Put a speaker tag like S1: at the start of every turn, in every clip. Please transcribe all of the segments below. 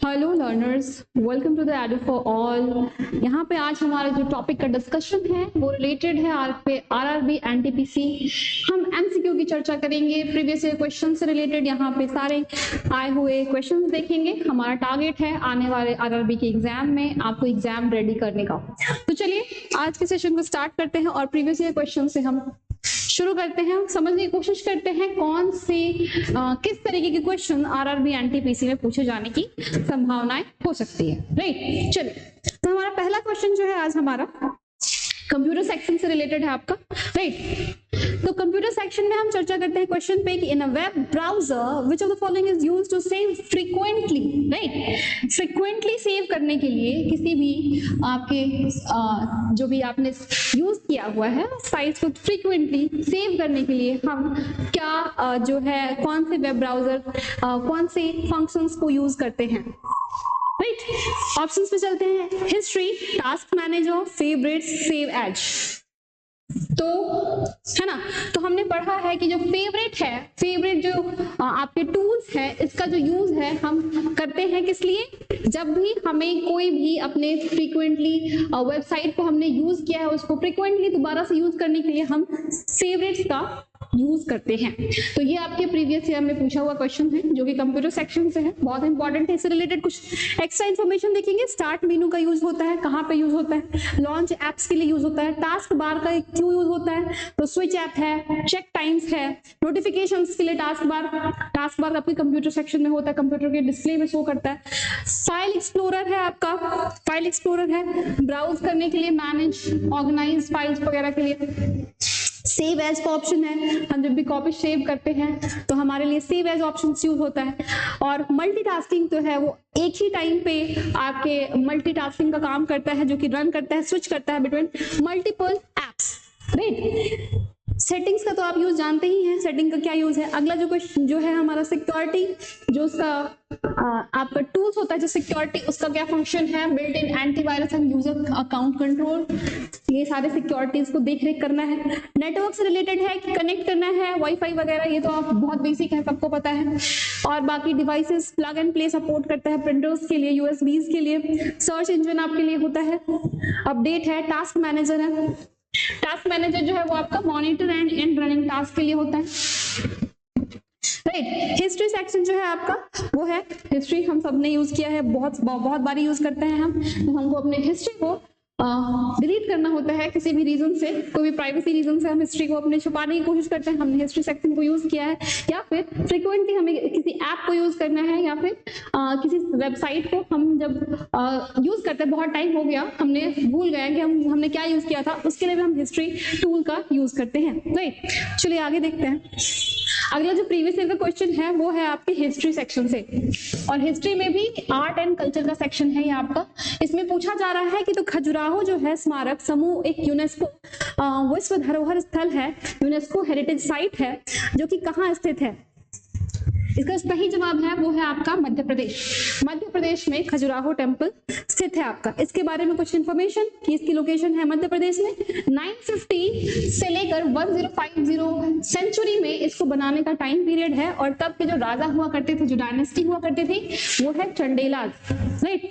S1: Hello learners, welcome to the edu for all. यहाँ पे आज हमारा जो टॉपिक का डिस्कशन है वो रिलेटेड है आरआरबी एनटीपीसी। हम एमसीक्यू की चर्चा करेंगे, प्रीवियस ईयर क्वेश्चन से रिलेटेड यहाँ पे सारे आए हुए क्वेश्चंस देखेंगे। हमारा टारगेट है आने वाले आरआरबी के एग्जाम में आपको एग्जाम रेडी करने का। तो चलिए आज के सेशन को स्टार्ट करते हैं और प्रीवियस ईयर क्वेश्चन से हम शुरू करते हैं। समझने की कोशिश करते हैं कौन से किस तरीके के क्वेश्चन आरआरबी एनटीपीसी में पूछे जाने की संभावनाएं हो सकती है। राइट, चलिए तो हमारा पहला क्वेश्चन जो है आज हमारा कंप्यूटर सेक्शन से रिलेटेड है आपका। राइट, तो कंप्यूटर सेक्शन में हम चर्चा करते हैं क्वेश्चन पे कि in a web browser which of the following is used to save frequently. Right, frequently save करने के लिए किसी भी आपके जो भी आपने यूज किया हुआ है साइट्स को फ्रीक्वेंटली सेव करने के लिए हम क्या जो है कौन से वेब ब्राउजर कौन से फंक्शंस को यूज करते हैं। राइट, ऑप्शंस पे चलते हैं। History, task manager, favourites, save as. तो है ना, तो हमने पढ़ा है कि जो फेवरेट जो आपके टूल्स है इसका जो यूज है हम करते हैं किस लिए, जब भी हमें कोई भी अपने फ्रीक्वेंटली वेबसाइट को हमने यूज किया है उसको फ्रीक्वेंटली दोबारा से यूज करने के लिए हम फेवरेट्स का यूज करते हैं। तो ये आपके प्रीवियस ईयर में पूछा हुआ क्वेश्चन है जो कि कंप्यूटर सेक्शन से है, बहुत इंपॉर्टेंट है। इससे रिलेटेड कुछ एक्स्ट्रा इन्फॉर्मेशन देखेंगे। स्टार्ट मेनू का यूज होता है, कहाँ पे यूज होता है, लॉन्च एप्स के लिए यूज होता है, टास्क बार का क्यों यूज होता है, तो स्विच ऐप है, चेक टाइम्स है, नोटिफिकेशंस के लिए टास्क बार आपके कंप्यूटर सेक्शन में होता है, कंप्यूटर के डिस्प्ले में शो करता है। फाइल एक्सप्लोरर है आपका, फाइल एक्सप्लोरर है ब्राउज करने के लिए, मैनेज ऑर्गेनाइज फाइल्स वगैरह के लिए। सेव एज का ऑप्शन है, हम जब भी कॉपी सेव करते हैं तो हमारे लिए सेव एज ऑप्शन यूज होता है। और मल्टीटास्किंग तो है वो एक ही टाइम पे आपके मल्टीटास्किंग का काम करता है जो कि रन करता है, स्विच करता है between multiple apps. Right, settings का तो आप यूज जानते ही हैं, सेटिंग का क्या यूज है। अगला जो क्वेश्चन जो है हमारा सिक्योरिटी, जो उसका आपका टूल्स होता है जो सिक्योरिटी, उसका क्या फंक्शन है, built in antivirus and user account control, ये सारे सिक्योरिटीज को देख रेख करना है। नेटवर्क से रिलेटेड है कि कनेक्ट करना है वाईफाई वगैरह, ये तो आप बहुत बेसिक है, सबको पता है। और बाकी devices plug and play support करता है, प्रिंटर्स के लिए, यूएसबीज के लिए, सर्च इंजन आपके लिए होता है। अपडेट है, टास्क मैनेजर है, टास्क मैनेजर जो है वो आपका मॉनिटर एंड रनिंग टास्क के लिए होता है। राइट, हिस्ट्री सेक्शन जो है आपका वो है, हिस्ट्री हम सब ने यूज किया है, बहुत बारी यूज करते हैं हम। तो हमको अपने हिस्ट्री को डिलीट करना होता है किसी भी रीजन से, कोई भी प्राइवेसी रीजन से हम हिस्ट्री को अपने छुपाने की कोशिश करते हैं, हमने हिस्ट्री सेक्शन को यूज किया है। या फिर फ्रीक्वेंटली हमें किसी ऐप को यूज करना है या फिर किसी वेबसाइट को हम जब यूज करते हैं, बहुत टाइम हो गया हमने भूल गए कि हमने क्या यूज किया था, उसके लिए भी हम हिस्ट्री टूल का यूज करते हैं। राइट, चलिए आगे देखते हैं। अगला जो प्रीवियस ईयर का क्वेश्चन है वो है आपके हिस्ट्री सेक्शन से, और हिस्ट्री में भी आर्ट एंड कल्चर का सेक्शन है ये आपका। इसमें पूछा जा रहा है कि तो खजुराहो जो है स्मारक समूह एक यूनेस्को विश्व धरोहर स्थल है, यूनेस्को हेरिटेज साइट है, जो कि कहाँ स्थित है। इसका सही जवाब है वो है आपका मध्य प्रदेश। मध्य प्रदेश में खजुराहो टेम्पल स्थित है आपका। इसके बारे में कुछ इंफॉर्मेशन कि इसकी लोकेशन है मध्य प्रदेश में। 950 से लेकर 1050 सेंचुरी में इसको बनाने का टाइम पीरियड है, और तब के जो राजा हुआ करते थे, जो डायनेस्टी हुआ करते थे, वो है चंडेलाज। राइट,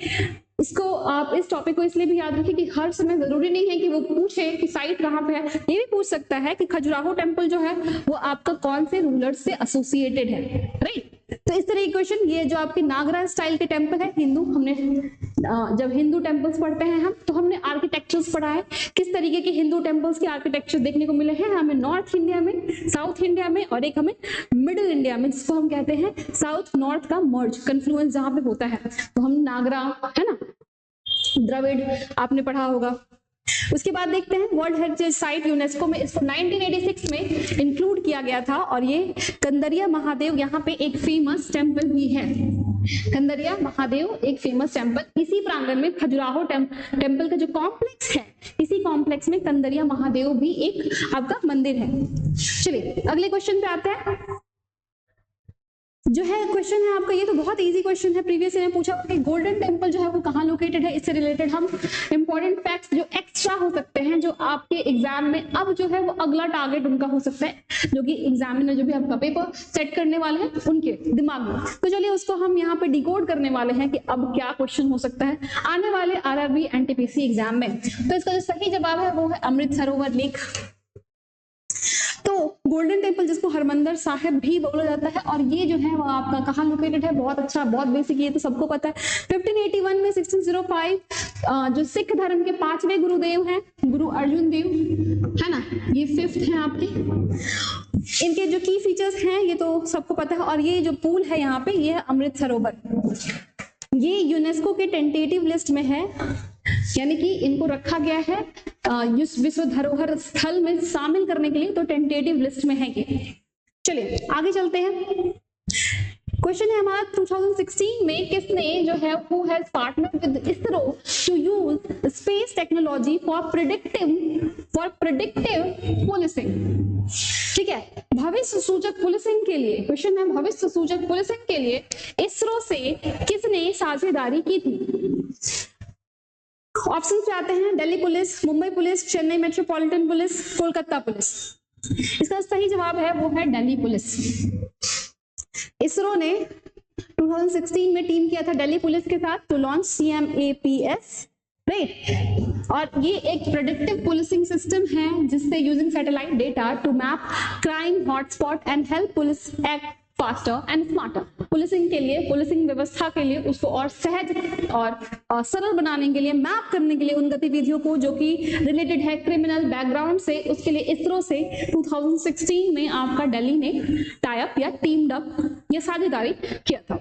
S1: इसको आप इस टॉपिक को इसलिए भी याद रखिए कि हर समय जरूरी नहीं है कि वो पूछे कि साइट कहाँ पे है, ये भी पूछ सकता है कि खजुराहो टेम्पल जो है वो आपका कौन से रूलर से एसोसिएटेड है। राइट, तो इस तरह की क्वेश्चन, ये जो आपके नागरा स्टाइल के टेम्पल है, हिंदू, हमने जब हिंदू टेम्पल्स पढ़ते हैं हम तो हमने आर्किटेक्चर्स पढ़ा है, किस तरीके के हिंदू टेम्पल्स के आर्किटेक्चर देखने को मिले हैं हमें नॉर्थ इंडिया में, साउथ इंडिया में, और एक हमें मिडिल इंडिया में, जिसको हम कहते हैं साउथ नॉर्थ का मर्ज कन्फ्लुएंस जहां पे होता है। तो हम नागरा, है ना, द्रविड़ आपने पढ़ा होगा। उसके बाद देखते हैं वर्ल्ड हेरिटेज साइट यूनेस्को में इसको 1986 में इंक्लूड किया गया था, और ये कंदरिया महादेव यहाँ पे एक फेमस टेम्पल भी है। कंदरिया महादेव एक फेमस टेम्पल, इसी प्रांगण में खजुराहो टेम्पल का जो कॉम्प्लेक्स है, इसी कॉम्प्लेक्स में कंदरिया महादेव भी एक आपका मंदिर है। चलिए अगले क्वेश्चन पे आते हैं। जो है क्वेश्चन है आपका, ये तो बहुत इजी क्वेश्चन है, प्रीवियस ईयर में पूछा कि गोल्डन टेम्पल जो है वो कहाँ लोकेटेड है। इससे रिलेटेड हम इंपॉर्टेंट फैक्ट्स जो एक्स्ट्रा हो सकते हैं, जो आपके एग्जाम में अब जो है वो अगला टारगेट उनका हो सकता है, जो कि एग्जामिनर जो भी आपका पेपर सेट करने वाले हैं उनके दिमाग में। तो चलिए उसको हम यहाँ पे डिकोड करने वाले हैं कि अब क्या क्वेश्चन हो सकता है आने वाले आरआरबी एनटीपीसी एग्जाम में। तो इसका जो सही जवाब है वो है अमृत सरोवर लेक। तो गोल्डन टेम्पल जिसको हरमंदिर साहिब भी बोला जाता है, और ये जो है वो आपका कहाँ लोकेटेड है, बहुत अच्छा, बहुत बेसिक, ये तो सबको पता है। 1581 में 1605 जो सिख धर्म के 5वें गुरुदेव हैं, गुरु अर्जुन देव, है ना, ये 5th है आपके। इनके जो की फीचर्स हैं ये तो सबको पता है। और ये जो पूल है यहाँ पे, ये है अमृत सरोवर, ये यूनेस्को के टेंटेटिव लिस्ट में है, यानी कि इनको रखा गया है विश्व धरोहर स्थल में शामिल करने के लिए, तो टेंटेटिव लिस्ट में है ये। चलिए आगे चलते हैं। क्वेश्चन है हमारा 2016 में किसने जो है वो है partner with ISRO to use space technology for predictive policing. ठीक है, भविष्य सूचक पुलिसिंग के लिए, क्वेश्चन है भविष्य सूचक पुलिसिंग के लिए इसरो से किसने साझेदारी की थी। ऑप्शन पे आते हैं Delhi police, Mumbai police, Chennai metropolitan police, Kolkata police. इसका सही जवाब है वो है दिल्ली पुलिस। इसरो ने 2016 में टीम किया था दिल्ली पुलिस के साथ टू लॉन्च CMAPS, राइट। और ये एक प्रेडिक्टिव पुलिसिंग सिस्टम है जिससे using satellite data to map crime hotspot and help police act faster and smarter. Policing के लिए, पुलिसिंग व्यवस्था के लिए उसको और सहज और सरल बनाने के लिए, मैप करने के लिए उन गतिविधियों को जो कि रिलेटेड है क्रिमिनल बैकग्राउंड से, उसके लिए इसरो से 2016 में आपका दिल्ली ने टाई अप या टीम्ड अप या साझेदारी किया था।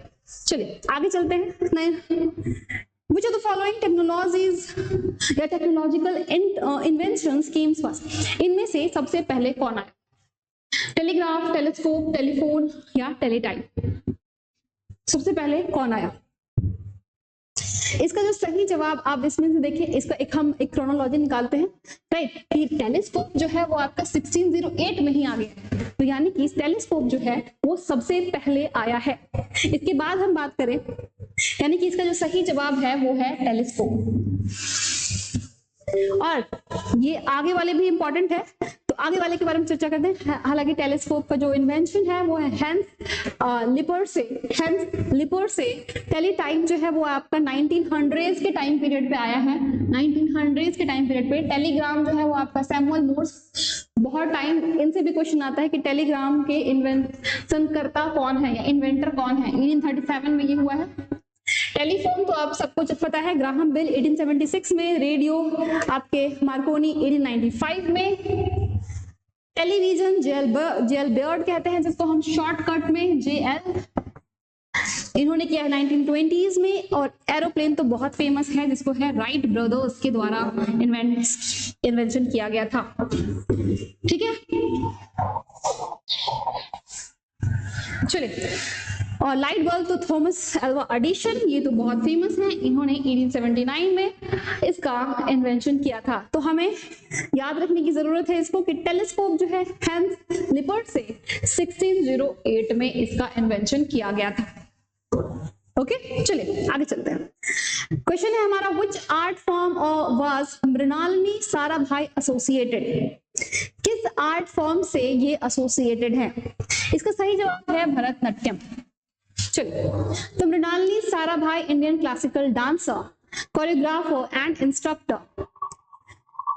S1: चलिए आगे चलते हैं। Which of the following technologies या टेक्नोलॉजिकल इन्वेंशंस केम्स फर्स्ट। इनमें से सबसे पहले कौन आया? टेलीग्राफ, टेलीस्कोप, टेलीफोन या टेलीटाइप? सबसे पहले कौन आया? इसका जो सही जवाब आप इसमें से देखिए, इसका हम एक क्रोनोलॉजी निकालते हैं, राइट, कि टेलीस्कोप जो है वो आपका 1608 में ही आ गया, तो यानी कि टेलीस्कोप जो है वो सबसे पहले आया है। इसके बाद हम बात करें, यानी कि इसका जो सही जवाब है वो है टेलीस्कोप। और ये आगे वाले भी इंपॉर्टेंट है, तो आगे वाले के बारे में चर्चा करते हैं। हालांकि टेलीस्कोप का जो इन्वेंशन है वो है हेंस लिपर से टेलीटाइप जो है वो आपका 1900s के टाइम पीरियड पे आया है। 1900s के टाइम पीरियड पे टेलीग्राम जो है वो आपका सैमुअल मोर्स, बहुत टाइम इनसे भी क्वेश्चन आता है कि टेलीग्राम के इन्वेंशन करता कौन है या इन्वेंटर कौन है। 1837 में ये हुआ है। टेलीफोन तो आप सबको पता है, ग्राहम बेल 1876 में, रेडियो आपके मार्कोनी 1895 में, टेलीविजन जेल बर्ड कहते हैं जिसको हम शॉर्टकट में JL, इन्होंने किया है 1920s में। और एरोप्लेन तो बहुत फेमस है जिसको है राइट ब्रदर्स के द्वारा इन्वेंशन किया गया था। ठीक है, चलिए। और लाइट बल्ब तो थॉमस एल्वा एडिशन, ये तो बहुत फेमस है, इन्होंने 1879 में इसका इन्वेंशन किया था। तो हमें याद रखने की जरूरत है इसको कि टेलीस्कोप जो है हेंस लिपर्ट से 1608 में इसका इन्वेंशन किया गया था। ओके, चलिए आगे चलते हैं। क्वेश्चन है हमारा, which art form was Mrinalini Sarabhai associated. किस आर्ट फॉर्म से ये एसोसिएटेड है? इसका सही जवाब है भरतनाट्यम। चलिए, तो Mrinalini Sarabhai Indian classical dancer, choreographer and instructor,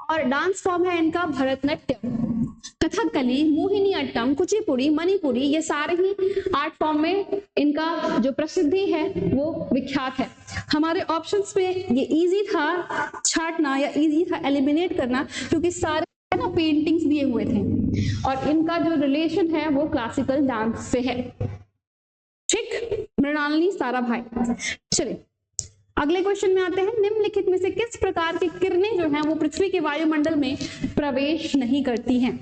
S1: और डांस फॉर्म है इनका भरतनाट्यम। कथकली, मोहिनी अट्टम, कुचिपुड़ी, मणिपुरी, ये सारे ही आर्ट फॉर्म में इनका जो प्रसिद्धि है वो विख्यात है। हमारे ऑप्शंस में ये इजी था छांटना या इजी था एलिमिनेट करना, क्योंकि सारे ना पेंटिंग्स दिए हुए थे और इनका जो रिलेशन है वो क्लासिकल डांस से है। ठीक, मृणालिनी साराभाई। चलिए अगले क्वेश्चन में आते हैं। निम्नलिखित में से किस प्रकार की किरणें जो हैं वो पृथ्वी के वायुमंडल में प्रवेश नहीं करती हैं?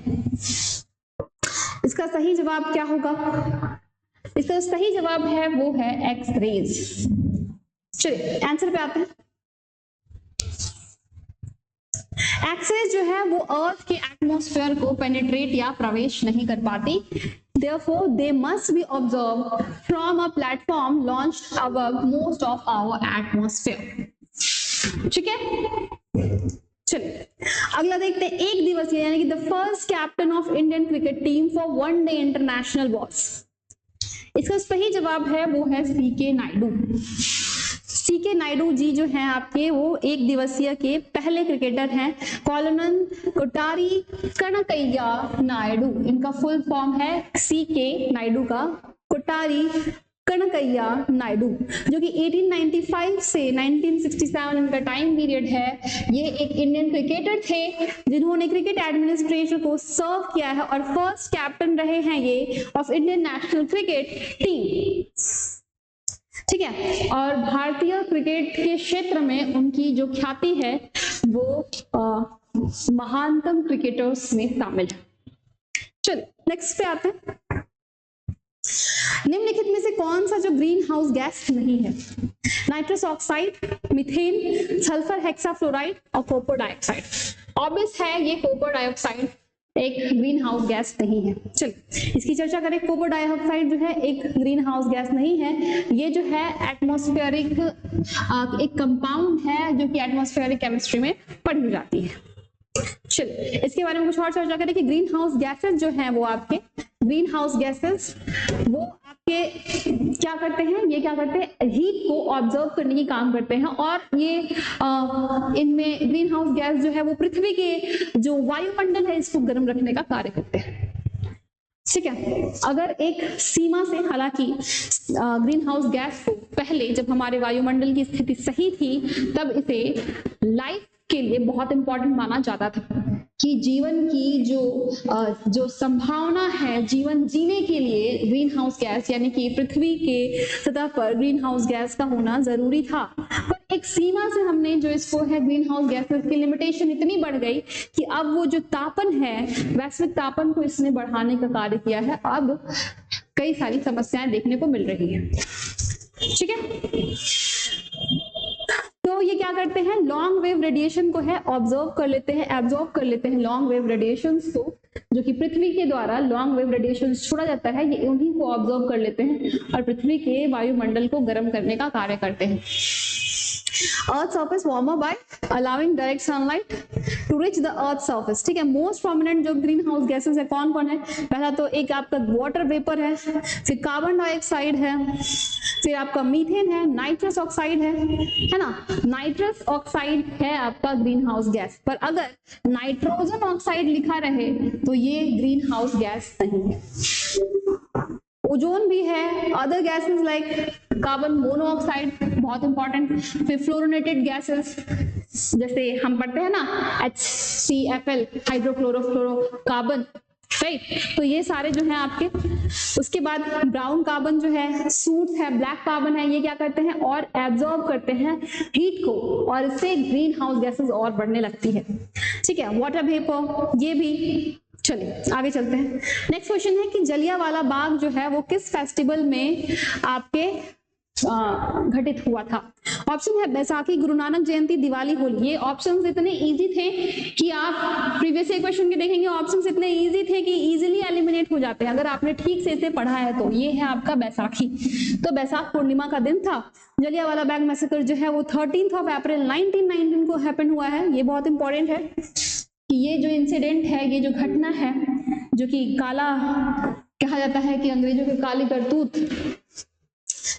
S1: इसका सही जवाब क्या होगा? इसका सही जवाब है वो है एक्स रेज। चलिए आंसर पे आते हैं। एक्स रेज जो है वो अर्थ के एटमॉस्फेयर को पेनिट्रेट या प्रवेश नहीं कर पाती। Therefore, they must be observed from a platform launched above most of our atmosphere. ठीक है, चलिए अगला देखते हैं। एक दिवसीय यानी कि the first captain of Indian cricket team for one day international was. इसका सही जवाब है वो है सीके नायडू। सीके नायडू जी जो हैं आपके वो एक दिवसीय के पहले क्रिकेटर हैं। कॉलोनल कोटारी कनकैया नायडू, इनका फुल फॉर्म है सीके नायडू का कोटारी कनकैया नायडू, जो कि 1895 से 1967 इनका टाइम पीरियड है। ये एक इंडियन क्रिकेटर थे जिन्होंने क्रिकेट एडमिनिस्ट्रेशन को सर्व किया है और फर्स्ट कैप्टन रहे हैं ये of Indian national cricket team. ठीक है, और भारतीय क्रिकेट के क्षेत्र में उनकी जो ख्याति है वो महानतम क्रिकेटर्स में शामिल है। चलो नेक्स्ट पे आते हैं। निम्नलिखित में से कौन सा जो ग्रीन हाउस गैस नहीं है? Nitrous oxide, methane, sulphur hexafluoride और कॉपर डाइऑक्साइड। ऑब्वियस है ये कॉपर डाइऑक्साइड एक ग्रीन हाउस गैस नहीं है। चलिए इसकी चर्चा करें। कॉपर डाइऑक्साइड जो है एक ग्रीन हाउस गैस नहीं है, ये जो है एटमॉस्फेरिक एक कंपाउंड है जो कि एटमॉस्फेरिक केमिस्ट्री में पढ़ी जाती है। चलिए इसके बारे में कुछ और चर्चा करें कि ग्रीन हाउस गैसेस जो हैं वो आपके ग्रीन हाउस गैसेस वो आपके क्या करते हैं, ये क्या करते हैं, हीट को ऑब्जर्व करने की काम करते हैं और ये इनमें ग्रीन हाउस गैस जो है वो पृथ्वी के जो वायुमंडल है इसको गर्म रखने का कार्य करते हैं। ठीक है, अगर एक सीमा से, हालांकि ग्रीन हाउस गैस को पहले जब हमारे वायुमंडल की स्थिति सही थी तब इसे लाइफ के लिए बहुत इंपॉर्टेंट माना जाता था कि जीवन की जो संभावना है जीवन जीने के लिए ग्रीन हाउस गैस यानी कि पृथ्वी के सतह पर ग्रीन हाउस गैस का होना जरूरी था। पर एक सीमा से हमने जो इसको है ग्रीन हाउस गैसेस की लिमिटेशन इतनी बढ़ गई कि अब वो जो तापन है, वैश्विक तापन को इसने बढ़ाने का कार्य किया है। अब कई सारी समस्याएं देखने को मिल रही है। ठीक है, तो ये क्या करते हैं, लॉन्ग वेव रेडिएशन को है ऑब्जर्व कर लेते हैं, एब्जॉर्ब कर लेते हैं लॉन्ग वेव रेडिएशंस को, जो कि पृथ्वी के द्वारा लॉन्ग वेव रेडिएशन छोड़ा जाता है, ये उन्हीं को ऑब्जर्व कर लेते हैं और पृथ्वी के वायुमंडल को गर्म करने का कार्य करते हैं। Earth surface warmer by allowing direct sunlight to reach the earth surface। ठीक है, मोस्ट प्रोमिनेंट जो ग्रीन हाउस गैसेस है कौन कौन है? पहला तो एक आपका वाटर वेपर है, फिर कार्बन डाइऑक्साइड है, फिर आपका मीथेन है, नाइट्रस ऑक्साइड है ना। नाइट्रस ऑक्साइड है आपका ग्रीन हाउस गैस, पर अगर नाइट्रोजन ऑक्साइड लिखा रहे तो ये ग्रीन हाउस गैस नहीं है। ओजोन भी है, other gases like carbon monoxide बहुत इंपॉर्टेंट, फिर फ्लोरोनेटेड गैसेस जैसे हम पढ़ते हैं ना HCFL हाइड्रोक्लोरोफ्लोरोकार्बन, राइट, तो ये सारे जो हैं आपके। उसके बाद ब्राउन कार्बन जो है, सूट है, ब्लैक कार्बन है, ये क्या करते हैं और एब्जॉर्ब करते हैं हीट को और इससे ग्रीन हाउस गैसेस और बढ़ने लगती है। ठीक है, वाटर वेपर ये भी। चलिए आगे चलते हैं। नेक्स्ट क्वेश्चन है कि जलियांवाला बाग जो है वो किस फेस्टिवल में आपके घटित हुआ था? ऑप्शन है बैसाखी, गुरु नानक जयंती, दिवाली, होली। ये ऑप्शंस इतने इजी थे कि आप प्रीवियस क्वेश्चन के देखेंगे, ऑप्शंस इतने इजी थे कि इजीली एलिमिनेट हो जाते हैं अगर आपने ठीक से इसे पढ़ा है तो। ये है आपका बैसाखी, तो बैसाख पूर्णिमा का दिन था। जलियांवाला बाग मैसेकर जो है वो 13 अप्रैल 1919 को हैपन हुआ है। ये बहुत इंपॉर्टेंट है कि ये जो इंसिडेंट है, ये जो घटना है, जो कि काला कहा जाता है कि अंग्रेजों के काली करतूत,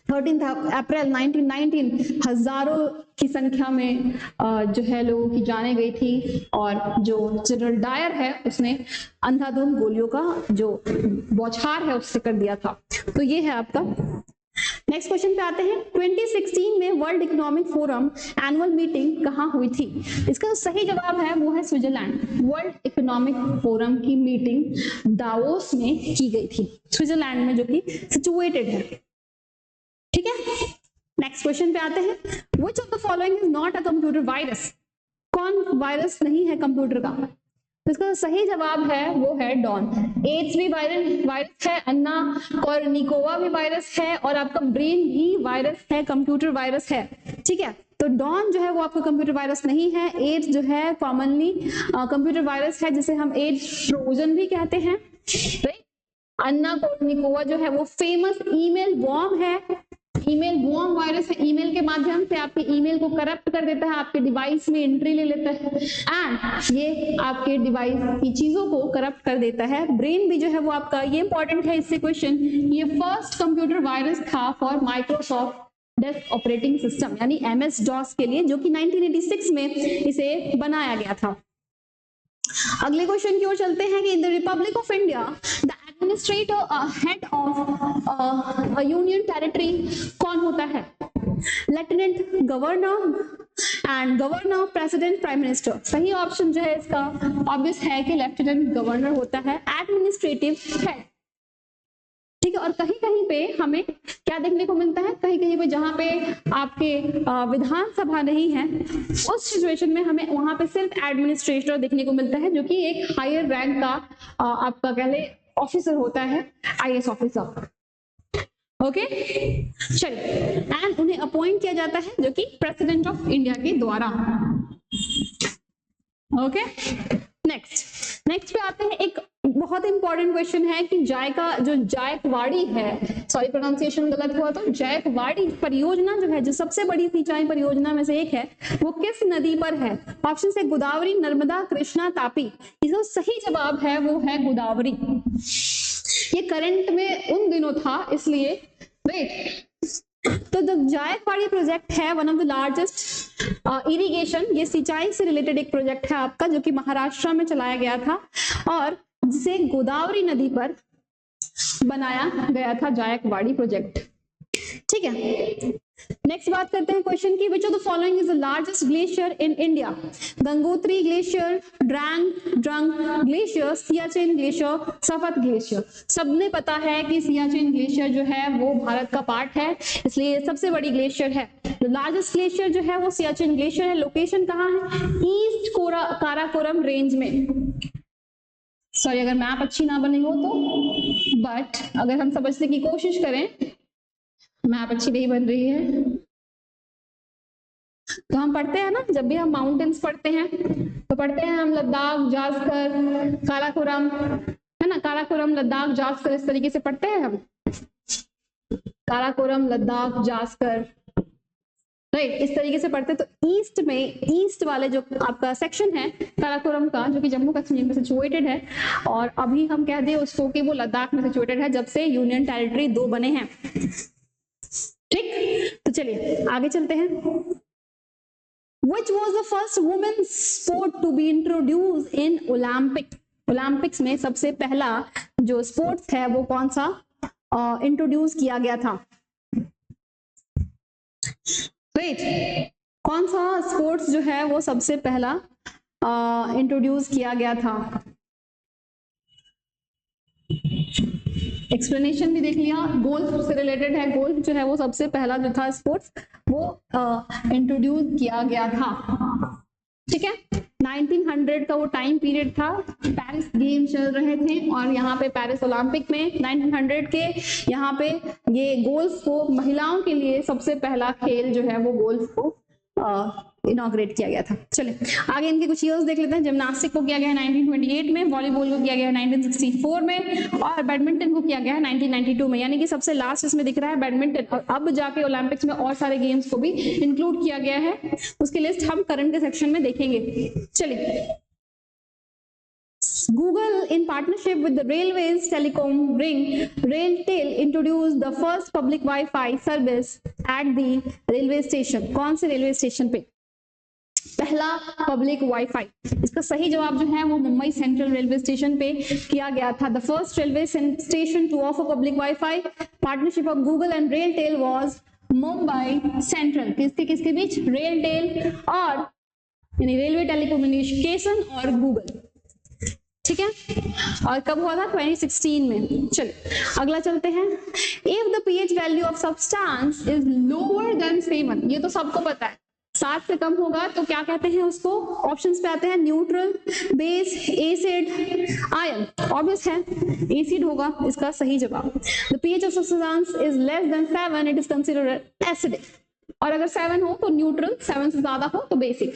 S1: 13 अप्रैल 1919 हजारों की संख्या में जो है लोगों की जाने गई थी और जो जनरल डायर है उसने अंधाधुंध गोलियों का जो बौछार है उससे कर दिया था। तो ये है आपका। नेक्स्ट क्वेश्चन पे आते हैं। 2016 में world economic forum annual meeting कहाँ हुई थी? इसका सही जवाब है वो है स्विट्जरलैंड। वर्ल्ड इकोनॉमिक फोरम की मीटिंग दावोस में की गई थी, स्विट्जरलैंड में, जो कि सिचुएटेड है। ठीक है, नेक्स्ट क्वेश्चन पे आते हैं। Which of the following is not a computer virus? कौन वायरस नहीं है कंप्यूटर का? इसका सही जवाब है वो है डॉन। एड्स भी वायरस है, अन्ना कॉर्निकोवा भी वायरस है और आपका ब्रेन भी वायरस है, कंप्यूटर वायरस है। ठीक है, तो डॉन जो है वो आपका कंप्यूटर वायरस नहीं है। एड्स जो है कॉमनली कंप्यूटर वायरस है, जिसे हम एड्स ट्रोजन भी कहते हैं, राइट। अन्ना कोर्निकोवा जो है वो फेमस ईमेल वॉर्म है, ईमेल वॉर्म वायरस है, ईमेल के माध्यम से आपके ईमेल को करप्ट कर देता है, आपके डिवाइस में एंट्री ले लेता है एंड ये आपके डिवाइस की चीजों को करप्ट कर देता है। ब्रेन भी जो है वो आपका, ये इंपॉर्टेंट है इससे क्वेश्चन, ये फर्स्ट कंप्यूटर वायरस था for Microsoft desk operating system यानी MS DOS के लिए, जो कि 1986 में इसे बनाया गया था। अगले क्वेश्चन की ओर चलते हैं कि in the Republic of India the administrator head of union territory कौन होता है? Lieutenant governor and governor, president, prime minister. सही ऑप्शन जो है इसका ऑब्वियस है कि लेफ्टिनेंट गवर्नर होता है एडमिनिस्ट्रेटिव हेड। ठीक है, और कहीं कहीं पे हमें क्या देखने को मिलता है, कहीं कहीं पे जहां पे आपके विधानसभा नहीं है उस सिचुएशन में हमें वहां पे सिर्फ एडमिनिस्ट्रेटर देखने को मिलता है, जो कि एक हायर रैंक का आपका कह ले ऑफिसर होता है, IAS ऑफिसर। ओके चलिए, एंड उन्हें अपॉइंट किया जाता है जो कि प्रेसिडेंट ऑफ इंडिया के द्वारा। ओके नेक्स्ट पे आते हैं, एक बहुत इंपॉर्टेंट क्वेश्चन है कि जायका जो जायकवाड़ी है, सॉरी प्रोनाउंसिएशन गलत हुआ तो, जायकवाड़ी परियोजना जो है, जो सबसे बड़ी सिंचाई परियोजना में से एक है, वो किस नदी पर है? ऑप्शन है गोदावरी, नर्मदा, कृष्णा, तापी। इसका सही जवाब है वो है गोदावरी। ये करंट में उन दिनों था इसलिए वेट। तो जो जायकवाड़ी प्रोजेक्ट है one of the largest irrigation, ये सिंचाई से रिलेटेड एक प्रोजेक्ट है आपका, जो कि महाराष्ट्र में चलाया गया था और जिसे गोदावरी नदी पर बनाया गया था, जायकवाड़ी प्रोजेक्ट। ठीक है, नेक्स्ट बात करते हैं क्वेश्चन की, which of the following is the largest glacier in India? Gangotri glacier, Drung glacier, Siachen glacier, सफत ग्लेशियर। सबने पता है कि सियाचिन ग्लेशियर जो है वो भारत का पार्ट है, इसलिए सबसे बड़ी ग्लेशियर है। लार्जेस्ट ग्लेशियर जो है वो सियाचिन ग्लेशियर है। लोकेशन कहाँ है? ईस्ट काराकोरम रेंज में। सॉरी अगर मैप अच्छी ना बनी हो तो, बट अगर हम समझने की कोशिश करें, मैप अच्छी नहीं बन रही है तो हम पढ़ते हैं ना, जब भी हम माउंटेन्स पढ़ते हैं तो पढ़ते हैं हम लद्दाख, जास्कर, काराकोरम, है ना, काराकोरम, लद्दाख, जास्कर, इस तरीके से पढ़ते हैं हम, काराकोरम, लद्दाख, जास्कर, राइट, इस तरीके से पढ़ते हैं। तो ईस्ट में, ईस्ट वाले जो आपका सेक्शन है काराकोरम का, जो कि जम्मू कश्मीर में सिचुएटेड है, और अभी हम कह दें उसको कि वो लद्दाख में सिचुएटेड है, जब से यूनियन टेरिटरी 2 बने हैं। ठीक, तो चलिए आगे चलते हैं। Which was the first women's sport to be introduced in Olympic? Olympics में सबसे पहला जो स्पोर्ट्स है वो कौन सा इंट्रोड्यूस किया गया था? वेट, कौन सा स्पोर्ट्स जो है वो सबसे पहला इंट्रोड्यूस किया गया था? एक्सप्लेनेशन भी देख लिया, गोल्फ से रिलेटेड है, गोल्फ जो है वो सबसे पहला जो था स्पोर्ट्स वो इंट्रोड्यूस किया गया था। ठीक है, 1900 का वो टाइम पीरियड था, पेरिस गेम चल रहे थे और यहाँ पे पेरिस ओलंपिक में 1900 के यहाँ पे ये गोल्फ को, महिलाओं के लिए सबसे पहला खेल जो है वो गोल्फ को इनॉग्रेट किया गया था। चलिए आगे इनके कुछ ईयर्स देख लेते हैं। जिम्नास्टिक को किया गया है 1928 में, वॉलीबॉल को किया गया है 1964 में और बैडमिंटन को किया गया है 1992 में, यानी कि सबसे लास्ट इसमें दिख रहा है बैडमिंटन। और अब जाके ओलंपिक्स में और सारे गेम्स को भी इंक्लूड किया गया है, उसकी लिस्ट हम करंट के सेक्शन में देखेंगे। चलिए, Google, in partnership with the Railways Telecom Ring, RailTel introduced the first public Wi-Fi service at the railway station. कौन से रेलवे स्टेशन पे पहला पब्लिक वाईफाई? इसका सही जवाब जो है वो मुंबई सेंट्रल रेलवे स्टेशन पे किया गया था। The first railway station to offer public wifi, partnership of Google and RailTel was Mumbai central. किसके किसके बीच? रेलटेल और यानी रेलवे टेलीकम्युनिकेशन और गूगल। ठीक है, और कब हुआ था? 2016 में। चलिए अगला चलते हैं। If the pH value of substance is lower than 7, ये तो सबको पता है, 7 से कम होगा तो क्या कहते हैं उसको? ऑप्शंस पे आते हैं, neutral, base, acid, ion. Obvious है एसिड होगा इसका सही जवाब। The pH of substance is less than 7, it is considered acidic. और अगर 7 हो तो न्यूट्रल, 7 से ज्यादा हो तो बेसिक।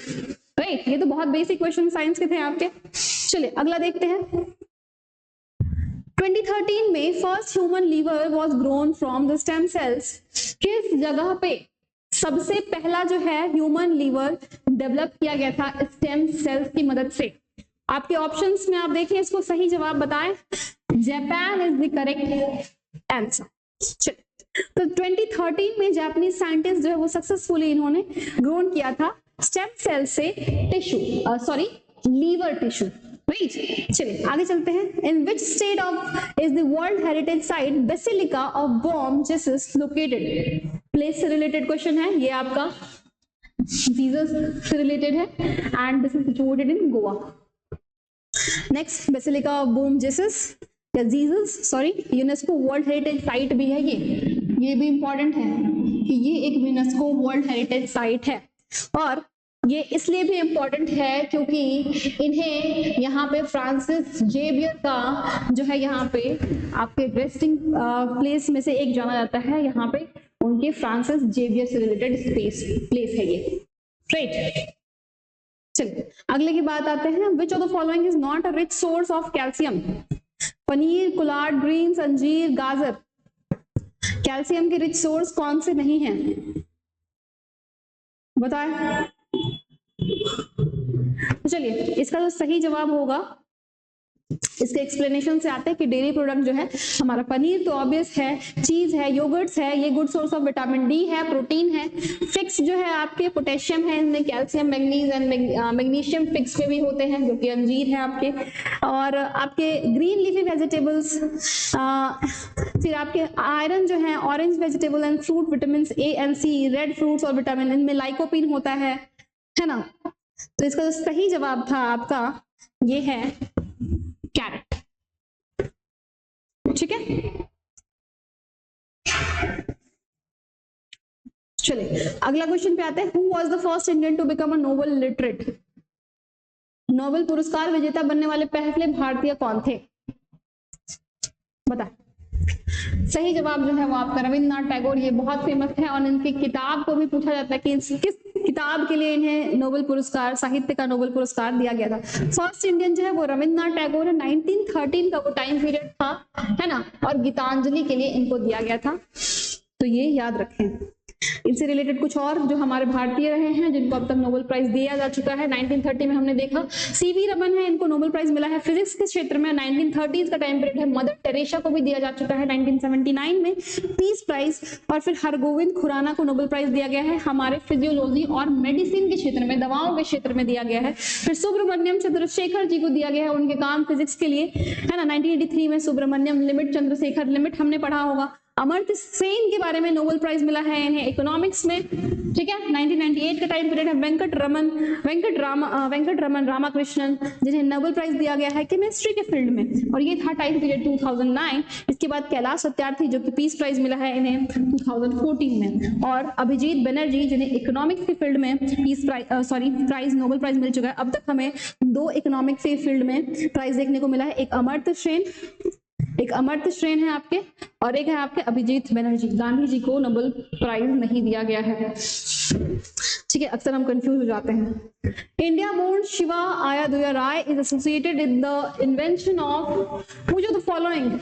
S1: राइट, ये तो बहुत बेसिक क्वेश्चन साइंस के थे आपके। चलिए अगला देखते हैं। 2013 में first human liver was grown from the stem cells. किस जगह पे सबसे पहला जो है ह्यूमन लीवर डेवलप किया गया था स्टेम सेल्स की मदद से? आपके ऑप्शंस में आप देखिए, इसको सही जवाब बताएं। Japan is the correct answer. तो 2013 में जापानीज साइंटिस्ट जो है वो सक्सेसफुली इन्होंने ग्रोन किया था स्टेम सेल से tissue, sorry liver tissue, right. चलिए आगे चलते हैं। In which state of is the world heritage site basilica of Bom Jesus located? Place से रिलेटेड क्वेश्चन है ये, आपका जीसस से रिलेटेड है and this is situated in Goa. Next, basilica of Bom Jesus या Jesus, sorry, UNESCO world heritage site भी है ये भी इंपॉर्टेंट है कि ये एक यूनेस्को वर्ल्ड हेरिटेज साइट है। और ये इसलिए भी इम्पोर्टेंट है क्योंकि इन्हें यहाँ पे फ्रांसिस जेवियर का जो है यहाँ पे आपके रेस्टिंग प्लेस में से एक जाना जाता है। यहाँ पे उनके फ्रांसिस जेवियर से रिलेटेड प्लेस है ये, राइट। चलिए अगले की बात आते हैं। Which of the following is not a rich source of calcium? Paneer, collard, greens, अंजीर, गाजर। कैल्शियम के रिच सोर्स कौन से नहीं है बताएं? तो चलिए इसका जो सही जवाब होगा, इसके एक्सप्लेनेशन से आते हैं कि डेयरी प्रोडक्ट जो है हमारा पनीर तो ऑब्वियस है, चीज है, योगर्ट्स है, ये good source of vitamin D है, प्रोटीन है। फिक्स जो है आपके पोटेशियम है, इनमें calcium, manganese and magnesium fix में भी होते हैं जो कि अंजीर है आपके। और आपके ग्रीन लीफी वेजिटेबल्स, फिर आपके आयरन जो है orange vegetable and fruit, vitamin A and C, red fruits और विटामिन, इनमें लाइकोपिन होता है ना। तो इसका जो सही जवाब था आपका ये है कैरेट, ठीक है। चलिए अगला क्वेश्चन पे आते हैं। Who was the first Indian to become a Nobel laureate? Nobel पुरस्कार विजेता बनने वाले पहले भारतीय कौन थे? बता। सही जवाब जो है वो आपका रविन्द्रनाथ टैगोर। ये बहुत फेमस है और इनकी किताब को भी पूछा जाता है कि किस किताब के लिए इन्हें नोबेल पुरस्कार, साहित्य का नोबेल पुरस्कार दिया गया था। फर्स्ट इंडियन जो है वो रविन्द्रनाथ टैगोर है। 1913 का वो टाइम पीरियड था, है ना, और गीतांजलि के लिए इनको दिया गया था। तो ये याद रखें। इनसे रिलेटेड कुछ और जो हमारे भारतीय रहे हैं जिनको अब तक नोबेल प्राइज दिया जा चुका है। 1930 में हमने देखा सीवी रमन है, इनको नोबेल प्राइज मिला है फिजिक्स के क्षेत्र में। 1930 का टाइम पीरियड है। मदर टेरेसा को भी दिया जा चुका है 1979 में पीस प्राइज। और फिर हरगोविंद खुराना को नोबेल प्राइज दिया गया है हमारे फिजियोलॉजी और मेडिसिन के क्षेत्र में, दवाओं के क्षेत्र में दिया गया है। फिर सुब्रमण्यम चंद्रशेखर जी को दिया गया है उनके काम फिजिक्स के लिए, है ना। 1983 में सुब्रमण्यम लिमिट, चंद्रशेखर लिमिट हमने पढ़ा होगा। अमर्त्य सेन के बारे में नोबेल प्राइज मिला है इन्हें इकोनॉमिक्स में, ठीक है। 1998 का टाइम पीरियड है। वेंकट रमन रामाकृष्णन जिन्हें नोबेल प्राइज दिया गया है केमिस्ट्री के फील्ड में, और ये था टाइम पीरियड 2009। इसके बाद कैलाश सत्यार्थी जो कि पीस प्राइज मिला है इन्हें 2014 में, और अभिजीत बनर्जी जिन्हें इकोनॉमिक्स के फील्ड में पीस प्राइज नोबेल प्राइज मिल चुका है। अब तक हमें 2 इकोनॉमिक्स के फील्ड में प्राइज देखने को मिला है, एक अमर्त्य सेन है आपके, और एक है आपके अभिजीत बनर्जी। गांधी जी को नोबेल प्राइज नहीं दिया गया है, ठीक है। अक्सर हम कंफ्यूज हो जाते हैं। इंडिया बोर्न शिवा आयादुरई राय is associated in the invention of which of the following?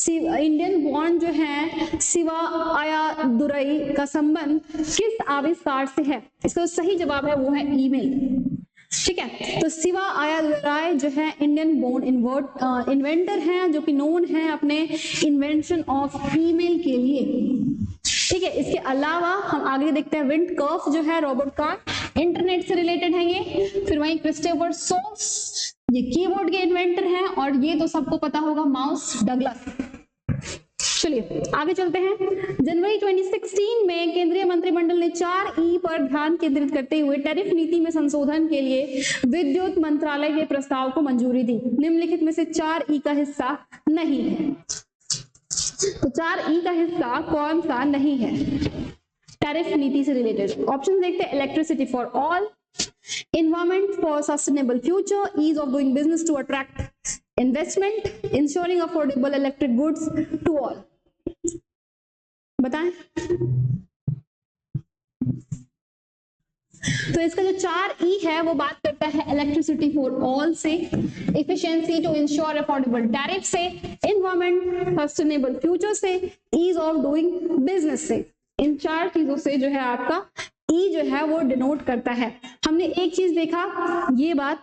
S1: Indian born जो है शिवा आयादुरई का संबंध किस आविष्कार से है? इसका सही जवाब है वो है ईमेल, ठीक है। तो शिवा आयादुरई जो है इंडियन बोर्न इन्वेंटर हैं जो कि नोन है अपने इन्वेंशन ऑफ ईमेल के लिए, ठीक है। इसके अलावा हम आगे देखते हैं विंडकर्फ जो है रॉबर्ट का इंटरनेट से रिलेटेड है ये। फिर वहीं क्रिस्टोफर सोर्स ये कीबोर्ड के इन्वेंटर हैं, और ये तो सबको पता होगा माउस डगलस। चलिए आगे चलते हैं। जनवरी 2016 में केंद्रीय मंत्रिमंडल ने 4E पर ध्यान केंद्रित करते हुए टैरिफ नीति में संशोधन के लिए विद्युत मंत्रालय के प्रस्ताव को मंजूरी दी। निम्नलिखित में से 4E का हिस्सा नहीं है। तो 4E का हिस्सा कौन सा नहीं है टैरिफ नीति से रिलेटेड? ऑप्शन देखते हैं। Electricity for all, environment for sustainable future, ease of doing business to attract investment, ensuring affordable electric goods to all। बताएं। तो इसका जो 4E है वो बात करता है इलेक्ट्रिसिटी फॉर ऑल से, efficiency to ensure affordable tariff से, एनवायरमेंट सस्टेनेबल फ्यूचर से, ईज ऑफ डूइंग बिजनेस से। इन 4 चीजों से जो है आपका E जो है वो डिनोट करता है। हमने एक चीज देखा, ये बात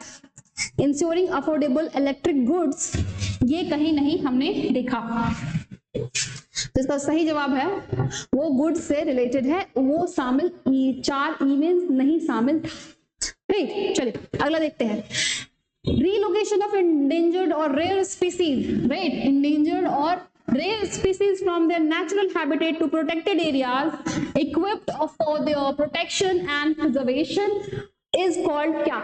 S1: इंश्योरिंग अफोर्डेबल इलेक्ट्रिक गुड्स, ये कहीं नहीं हमने देखा। तो इसका सही जवाब है वो गुड्स से रिलेटेड है, वो शामिल 4E में नहीं शामिल था। राइट, चलिए अगला देखते हैं। Relocation of endangered or rare species, right? Endangered or rare species from their natural habitat to protected areas equipped for their protection and preservation is called क्या?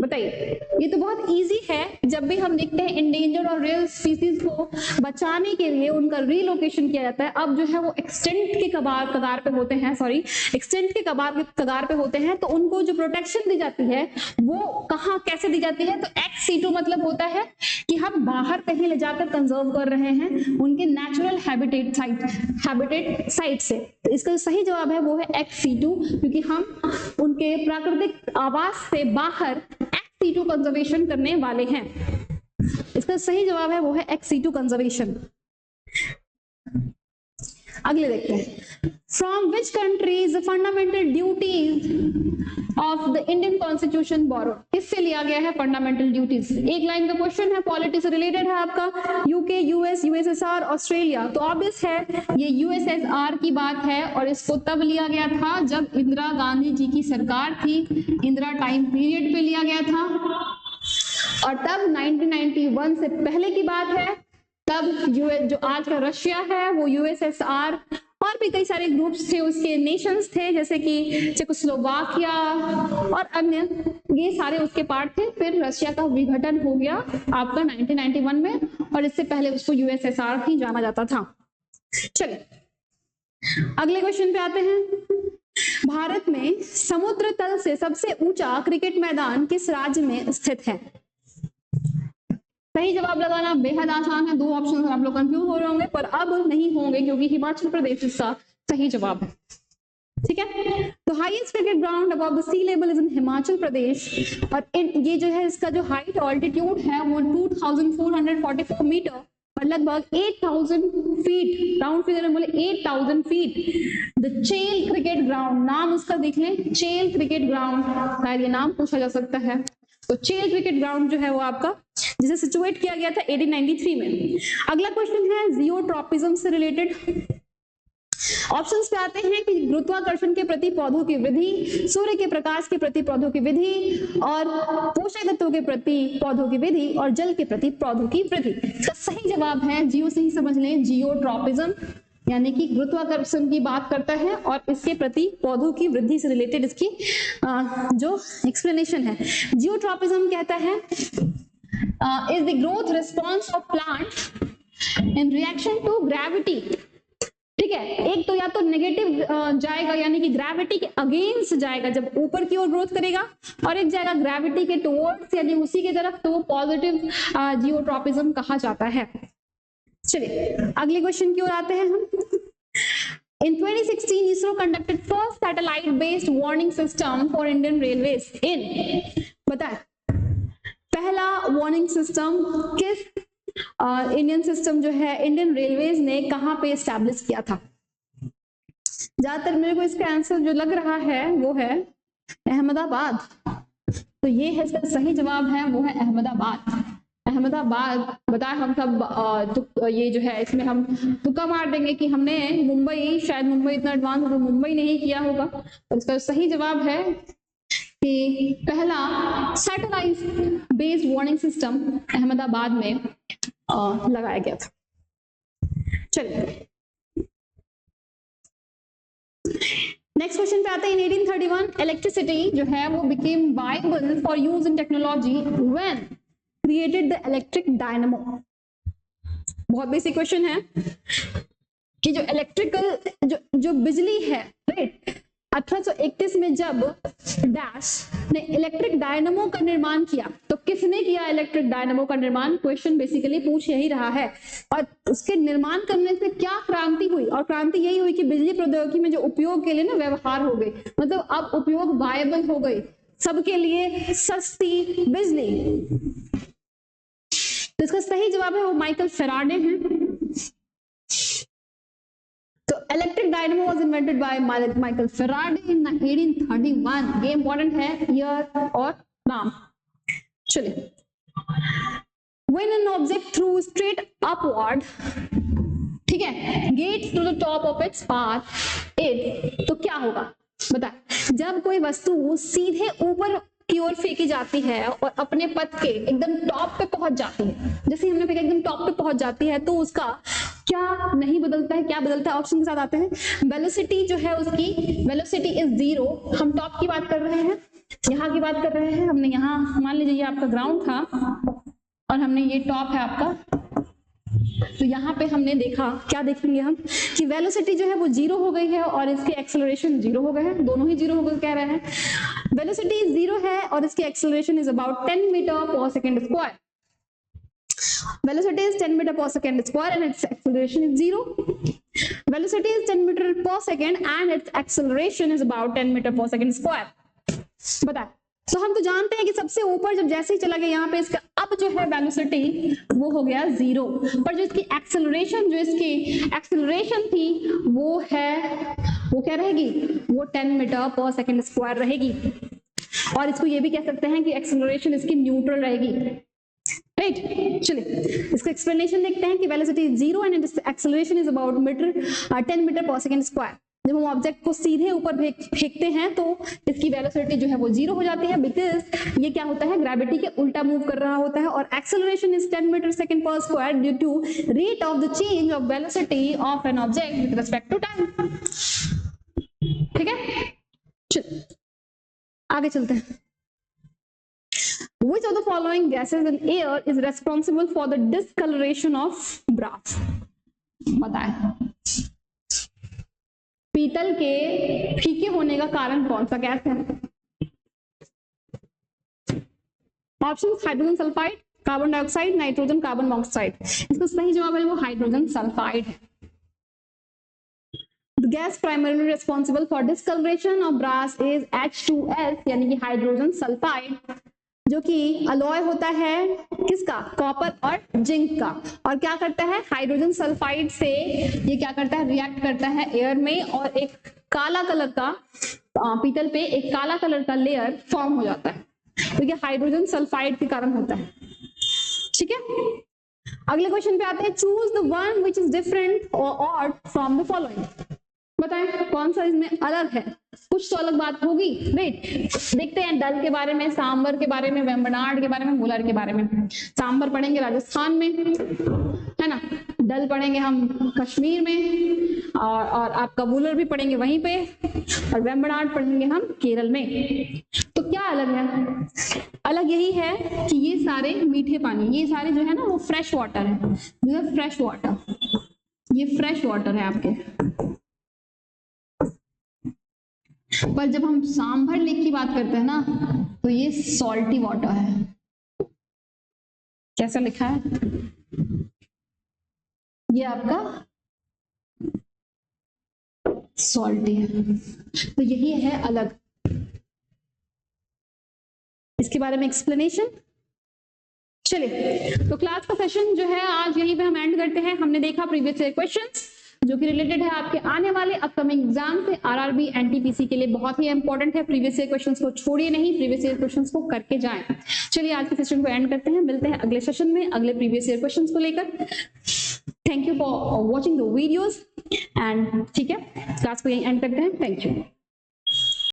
S1: बताइए। ये तो बहुत इजी है, जब भी हम देखते हैं इंडेंजर्ड और रेयर स्पीसीज को बचाने के लिए उनका रीलोकेशन किया जाता है। अब जो है वो एक्सटेंट के कगार पे होते हैं, सॉरी एक्सटेंट के कगार पे होते हैं, तो उनको जो प्रोटेक्शन दी जाती है वो कहाँ कैसे दी जाती है? तो ex-situ मतलब होता है कि हम बाहर कहीं ले जाकर कंजर्व कर रहे हैं उनके नेचुरल हैबिटेट साइट से। तो इसका जो सही जवाब है वो है ex-situ, क्योंकि हम उनके प्राकृतिक आवास से बाहर ex-situ कंजर्वेशन करने वाले हैं। इसका सही जवाब है वो है ex-situ कंजर्वेशन। अगले देखते हैं। From which country is the fundamental duties of the Indian constitution borrowed? किससे लिया गया है फंडामेंटल ड्यूटीज? एक लाइन का क्वेश्चन है, पॉलिटी से रिलेटेड है आपका। UK, US, USSR, Australia. तो ऑब्वियस है ये यूएसएसआर की बात है, और इसको तब लिया गया था जब इंदिरा गांधी जी की सरकार थी, इंदिरा टाइम पीरियड पे लिया गया था। और तब 1991 से पहले की बात है, तब यूएस जो आज का रशिया है वो यूएसएसआर, और भी कई सारे ग्रुप्स थे, उसके नेशंस थे जैसे कि चेकोस्लोवाकिया और अन्य, ये सारे उसके पार्ट थे। फिर रशिया का विघटन हो गया आपका 1991 में, और इससे पहले उसको यूएसएसआर ही जाना जाता था। चलिए अगले क्वेश्चन पे आते हैं। भारत में समुद्र तल से सबसे ऊंचा क्रिकेट मैदान किस राज्य में स्थित है? सही जवाब लगाना बेहद आसान है, 2 ऑप्शन आप लोग कंफ्यूज हो रहे होंगे, पर अब नहीं होंगे क्योंकि हिमाचल प्रदेश इसका सही जवाब है। ठीक है, तो highest cricket ground above the sea level is in Himachal Pradesh, और ये जो है इसका जो हाइट ऑल्टीट्यूड है वो 2444 मीटर और लगभग 8000 फीट, राउंड फिगर में बोले 8000 फीट। द चेल क्रिकेट ग्राउंड, नाम उसका देख लें, चेल क्रिकेट ग्राउंड, शायद ये नाम पूछा जा सकता है। तो चेल क्रिकेट ग्राउंड जो है वो आपका जिसे सिचुएट किया गया था 1893 में। अगला क्वेश्चन है जियोट्रॉपिज्म से रिलेटेड। ऑप्शंस पे आते हैं कि गुरुत्वाकर्षण के प्रति पौधों की वृद्धि, सूर्य के प्रकाश के प्रति पौधों की वृद्धि, और पोषक तत्वों के प्रति पौधों की वृद्धि, और जल के प्रति पौधों की वृद्धि। इसका सही जवाब है, जियो से ही समझ लें, जियोट्रॉपिज्म, यानी कि गुरुत्वाकर्षण की बात करता है और इसके प्रति पौधों की वृद्धि से रिलेटेड इसकी जो एक्सप्लेनेशन है। जियोट्रॉपिज्म कहता है is the growth response of plant in reaction to gravity। ठीक है, एक तो या तो नेगेटिव जाएगा यानी कि ग्रेविटी के अगेंस्ट जाएगा जब ऊपर की ओर ग्रोथ करेगा, और एक जाएगा ग्रेविटी के टुवर्ड्स यानी उसी की तरफ, तो वो पॉजिटिव जियोट्रॉपिज्म कहा जाता है। चलिए अगले क्वेश्चन की ओर आते हैं हम। In 2016, ISRO conducted first satellite-based warning system for Indian Railways in, बताएं पहला वार्निंग सिस्टम किस इंडियन सिस्टम जो है इंडियन रेलवेज ने कहां पे एस्टैब्लिश किया था? ज्यादातर मेरे को इसका आंसर जो लग रहा है वो है अहमदाबाद। तो ये है इसका सही जवाब है, वो है अहमदाबाद। अहमदाबाद बताए हम सब, तो ये जो है इसमें हम तुक्का मार देंगे कि हमने मुंबई, शायद मुंबई इतना एडवांस हो तो मुंबई नहीं किया होगा। तो इसका सही जवाब है कि पहला satellite based warning system Ahmedabad में लगाया गया था। चलिए नेक्स्ट क्वेश्चन पे आते हैं। इन 1831 इलेक्ट्रिसिटी जो है वो became viable for use in technology when created the electric dynamo. बहुत बेसिक क्वेश्चन है कि जो इलेक्ट्रिकल जो बिजली है, राइट, 1831 में जब डैश ने इलेक्ट्रिक डायनामो का निर्माण किया तो किसने किया इलेक्ट्रिक डायनामो का निर्माण? क्वेश्चन बेसिकली पूछ यही रहा है। और उसके निर्माण करने से क्या क्रांति हुई? और क्रांति यही हुई कि बिजली प्रौद्योगिकी में जो उपयोग के लिए ना व्यवहार हो गई, मतलब अब उपयोग वायबल हो गई, सबके लिए सस्ती बिजली। तो इसका सही जवाब है वो माइकल फेराडे हैं। तो electric dynamo was invented by Michael Faraday in 1831। ये इंपॉर्टेंट है ईयर और नाम। चलिए, when an object threw straight upward, ठीक है, gets to the top of its path, it, तो क्या होगा बता। जब कोई वस्तु सीधे ऊपर की ओर फेंकी जाती है और अपने पथ के एकदम टॉप पे पहुंच जाती है, जैसे हमने फेंका एकदम टॉप पे पहुंच जाती है, तो उसका क्या नहीं बदलता है? क्या बदलता है? ऑप्शन के साथ आते हैं। वेलोसिटी जो है उसकी, वेलोसिटी इज 0। हम टॉप की बात कर रहे हैं, यहाँ की बात कर रहे हैं। हमने यहाँ मान लीजिए ये आपका ग्राउंड था और हमने ये टॉप है आपका, तो यहाँ पे हमने देखा, क्या देखेंगे हम कि वेलोसिटी जो है वो 0 हो गई है और इसके एक्सेलरेशन 0 हो गए हैं, दोनों ही 0 हो गए कह रहे हैं। वेलोसिटी 0 है और इसकी acceleration is about 10 metre per second square. Velocity is 10 meter per second square and its acceleration is 0. Velocity is 10 meter per second and its acceleration is about 10 meter per second square. बता, तो हम तो जानते हैं कि सबसे ऊपर जब जैसे ही चला गया यहाँ पे, इसका अब जो है वेलोसिटी वो हो गया 0, पर जो इसकी एक्सेलरेशन, जो इसकी एक्सेलरेशन थी वो है, वो क्या रहेगी? वो 10 मीटर पर सेकेंड स्क्वायर रहेगी। और इसको ये भी कह सकते हैं कि एक्सेलरेशन इसकी न्यूट्रल रहेगी, राइट। चलिए इसका एक्सप्लेनेशन देखते हैं कि velocity is 0 and its acceleration is about 10 metre per second square. जब हम ऑब्जेक्ट को सीधे ऊपर फेंकते हैं तो इसकी वेलोसिटी जो है वो 0 हो जाती है, बिकॉज ये क्या होता है, ग्रेविटी के उल्टा मूव कर रहा होता है। और acceleration is 10 metre second per square due to rate of the change of velocity of an object with respect to time. ठीक है, चलिए आगे चलते हैं। Which of the following gases in air is responsible for the discoloration of brass? बताएं, पीतल के फीके होने का कारण कौन सा गैस है? Option hydrogen sulphide, carbon dioxide, nitrogen, carbon monoxide. इसका सही जवाब है वो हाइड्रोजन सल्फाइड है। The gas primarily responsible for discoloration of brass is H2S, यानी कि हाइड्रोजन सल्फाइड, जो कि अलॉय होता है किसका? कॉपर और जिंक का। और क्या करता है? हाइड्रोजन सल्फाइड से ये क्या करता है? रिएक्ट करता है एयर में और एक काला कलर का, पीतल पे एक काला कलर का लेयर फॉर्म हो जाता है। तो ये हाइड्रोजन सल्फाइड के कारण होता है। ठीक है, अगले क्वेश्चन पे आते हैं। Choose the one which is different और ऑड फ्रॉम द फॉलोइंग। बताएं कौन सा इसमें अलग है? कुछ तो अलग बात होगी, राइट। देखते हैं डल के बारे में, सांबर के बारे में, वेम्बनाड के बारे में, वुलर के बारे में। सांबर पढ़ेंगे राजस्थान में, है ना, डल पढ़ेंगे हम कश्मीर में, और आपका वुलर भी पढ़ेंगे वहीं पे, और वेम्बनाड पढ़ेंगे हम केरल में। तो क्या अलग है? अलग यही है कि ये सारे मीठे पानी, ये सारे जो है ना वो फ्रेश वाटर है, फ्रेश वाटर, ये फ्रेश वाटर है आपके। पर जब हम सांभर लेक की बात करते हैं ना, तो ये सॉल्टी वाटर है। कैसा लिखा है? ये आपका सॉल्टी है, तो यही है अलग। इसके बारे में एक्सप्लेनेशन। चलिए, तो क्लास का सेशन जो है आज यहीं पे हम एंड करते हैं। हमने देखा प्रीवियस ईयर क्वेश्चंस जो कि रिलेटेड है आपके आने वाले अपकमिंग एग्जाम से, आरआरबी एनटीपीसी के लिए बहुत ही इंपॉर्टेंट है। प्रीवियस ईयर क्वेश्चंस को छोड़िए नहीं, प्रीवियस ईयर क्वेश्चंस को करके जाएं। चलिए आज के सेशन को एंड करते हैं, मिलते हैं अगले सेशन में अगले प्रीवियस ईयर क्वेश्चंस को लेकर। Thank you for watching the videos and ठीक है, क्लास को यहीं एंड करते हैं। Thank you.